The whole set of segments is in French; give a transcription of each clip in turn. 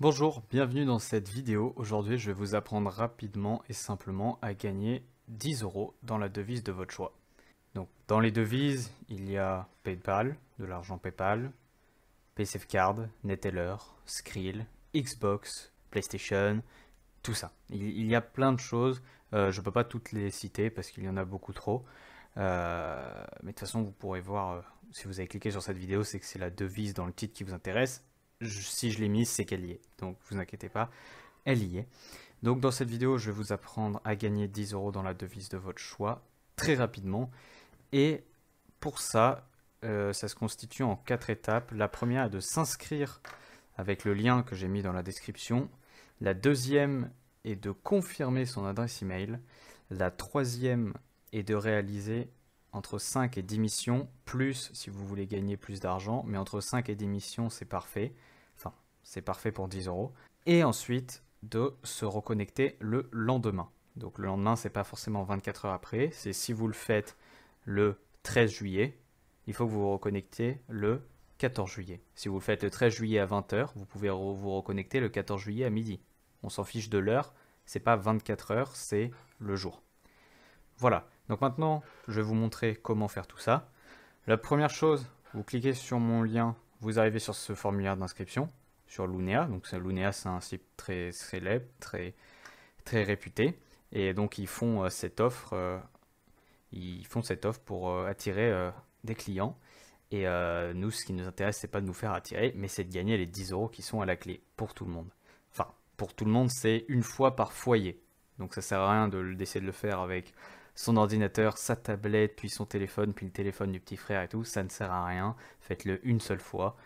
Bonjour, bienvenue dans cette vidéo. Aujourd'hui, je vais vous apprendre rapidement et simplement à gagner 10 € dans la devise de votre choix. Donc, dans les devises, il y a PayPal, de l'argent PayPal, PaySafeCard, Neteller, Skrill, Xbox, PlayStation, tout ça. Il y a plein de choses. Je ne peux pas toutes les citer parce qu'il y en a beaucoup trop. Mais de toute façon, vous pourrez voir, si vous avez cliqué sur cette vidéo, c'est que c'est la devise dans le titre qui vous intéresse. Si je l'ai mise, c'est qu'elle y est. Donc, vous inquiétez pas, elle y est. Donc, dans cette vidéo, je vais vous apprendre à gagner 10 € dans la devise de votre choix très rapidement. Et pour ça, ça se constitue en 4 étapes. La première est de s'inscrire avec le lien que j'ai mis dans la description. La deuxième est de confirmer son adresse email. La troisième est de réaliser entre 5 et 10 missions, plus si vous voulez gagner plus d'argent, mais entre 5 et 10 missions, c'est parfait. Enfin, c'est parfait pour 10 €. Et ensuite, de se reconnecter le lendemain. Donc le lendemain, c'est pas forcément 24 heures après, c'est si vous le faites le 13 juillet, il faut que vous vous reconnectez le 14 juillet. Si vous le faites le 13 juillet à 20 h, vous pouvez vous reconnecter le 14 juillet à midi. On s'en fiche de l'heure, c'est pas 24 heures, c'est le jour. Voilà, donc maintenant, je vais vous montrer comment faire tout ça. La première chose, vous cliquez sur mon lien, vous arrivez sur ce formulaire d'inscription, sur Lunea. Donc Lunea, c'est un site très célèbre, très réputé. Et donc ils font cette offre pour attirer des clients. Et nous, ce qui nous intéresse, c'est pas de nous faire attirer, mais c'est de gagner les 10 € qui sont à la clé pour tout le monde. Enfin, pour tout le monde, c'est une fois par foyer. Donc ça sert à rien d'essayer de le faire avec son ordinateur, sa tablette, puis son téléphone, puis le téléphone du petit frère et tout. Ça ne sert à rien. Faites-le une seule fois.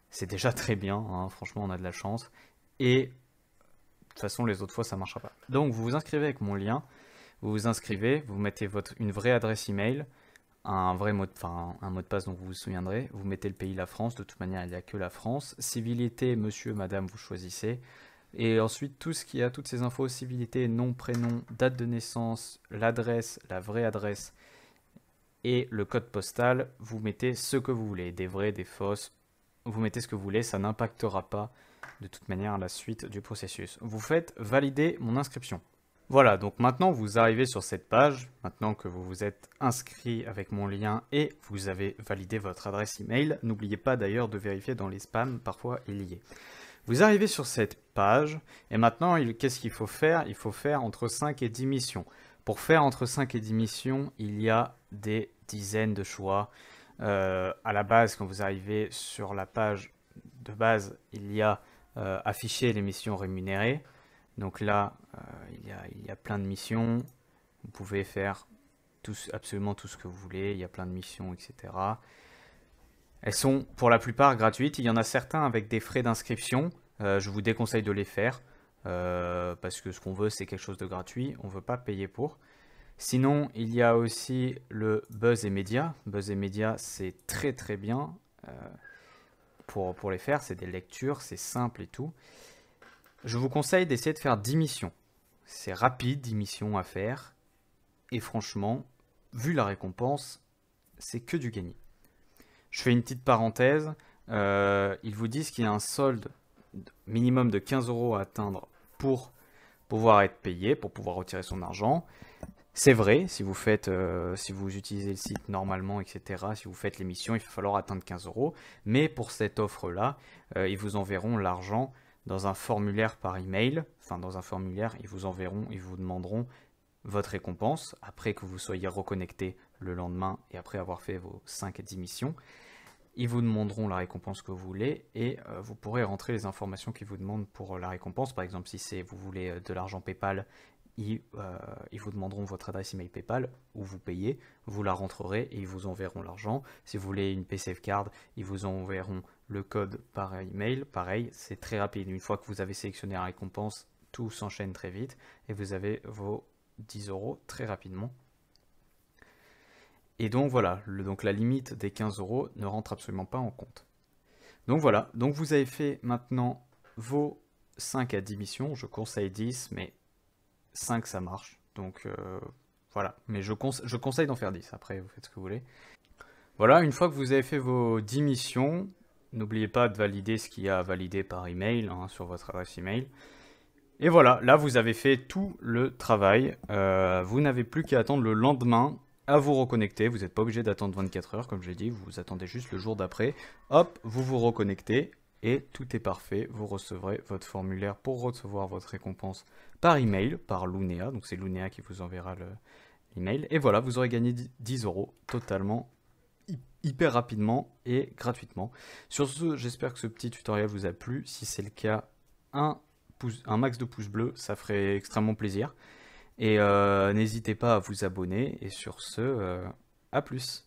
C'est déjà très bien, hein. Franchement, on a de la chance. Et de toute façon, les autres fois, ça ne marchera pas. Donc, vous vous inscrivez avec mon lien. Vous vous inscrivez, vous mettez une vraie adresse email, un mot de passe dont vous vous souviendrez. Vous mettez le pays, la France. De toute manière, il n'y a que la France. Civilité, monsieur, madame, vous choisissez. Et ensuite, tout ce qui a toutes ces infos, civilité, nom, prénom, date de naissance, l'adresse, la vraie adresse et le code postal, vous mettez ce que vous voulez, des vrais, des fausses, vous mettez ce que vous voulez, ça n'impactera pas de toute manière la suite du processus. Vous faites valider mon inscription. Voilà, donc maintenant vous arrivez sur cette page, maintenant que vous vous êtes inscrit avec mon lien et vous avez validé votre adresse email. N'oubliez pas d'ailleurs de vérifier dans les spams, parfois il y est. Vous arrivez sur cette page et maintenant, qu'est-ce qu'il faut faire? Il faut faire entre 5 et 10 missions. Pour faire entre 5 et 10 missions, il y a des dizaines de choix. À la base, quand vous arrivez sur la page de base, il y a affiché les missions rémunérées. Donc là, il y a plein de missions. Vous pouvez faire absolument tout ce que vous voulez. Il y a plein de missions, etc. Elles sont pour la plupart gratuites. Il y en a certains avec des frais d'inscription. Je vous déconseille de les faire parce que ce qu'on veut, c'est quelque chose de gratuit. On ne veut pas payer pour. Sinon, il y a aussi le Buzz et Média. Buzz et Média, c'est très très bien pour les faire. C'est des lectures, c'est simple et tout. Je vous conseille d'essayer de faire 10 missions. C'est rapide, 10 missions à faire. Et franchement, vu la récompense, c'est que du gagné. Je fais une petite parenthèse. Ils vous disent qu'il y a un solde minimum de 15 € à atteindre pour pouvoir être payé, pour pouvoir retirer son argent. C'est vrai, si vous utilisez le site normalement, etc., si vous faites l'émission, il va falloir atteindre 15 €. Mais pour cette offre-là, ils vous enverront l'argent dans un formulaire par email. Enfin, dans un formulaire, ils vous demanderont votre récompense après que vous soyez reconnecté le lendemain et après avoir fait vos 5 à 10 missions. Ils vous demanderont la récompense que vous voulez et vous pourrez rentrer les informations qu'ils vous demandent pour la récompense. Par exemple, si vous voulez de l'argent PayPal, ils vous demanderont votre adresse email PayPal où vous payez, vous la rentrerez et ils vous enverront l'argent. Si vous voulez une PaySafeCard, ils vous enverront le code par email. Pareil, c'est très rapide. Une fois que vous avez sélectionné la récompense, tout s'enchaîne très vite et vous avez vos 10 € très rapidement. Et donc voilà, donc la limite des 15 € ne rentre absolument pas en compte. Donc voilà, donc vous avez fait maintenant vos 5 à 10 missions. Je conseille 10, mais 5 ça marche. Donc voilà, mais je conseille d'en faire 10. Après, vous faites ce que vous voulez. Voilà, une fois que vous avez fait vos 10 missions, N'oubliez pas de valider ce qu'il y a à valider par email, hein, sur votre adresse email. Et voilà, là vous avez fait tout le travail. Vous n'avez plus qu'à attendre le lendemain à vous reconnecter. Vous n'êtes pas obligé d'attendre 24 heures, comme je l'ai dit, vous attendez juste le jour d'après. Hop, vous vous reconnectez et tout est parfait. Vous recevrez votre formulaire pour recevoir votre récompense par email, par Lunea. Donc c'est Lunea qui vous enverra l'email. Et voilà, vous aurez gagné 10 euros totalement, hyper rapidement et gratuitement. Sur ce, j'espère que ce petit tutoriel vous a plu. Si c'est le cas, un max de pouces bleus, ça ferait extrêmement plaisir. Et n'hésitez pas à vous abonner. Et sur ce, à plus.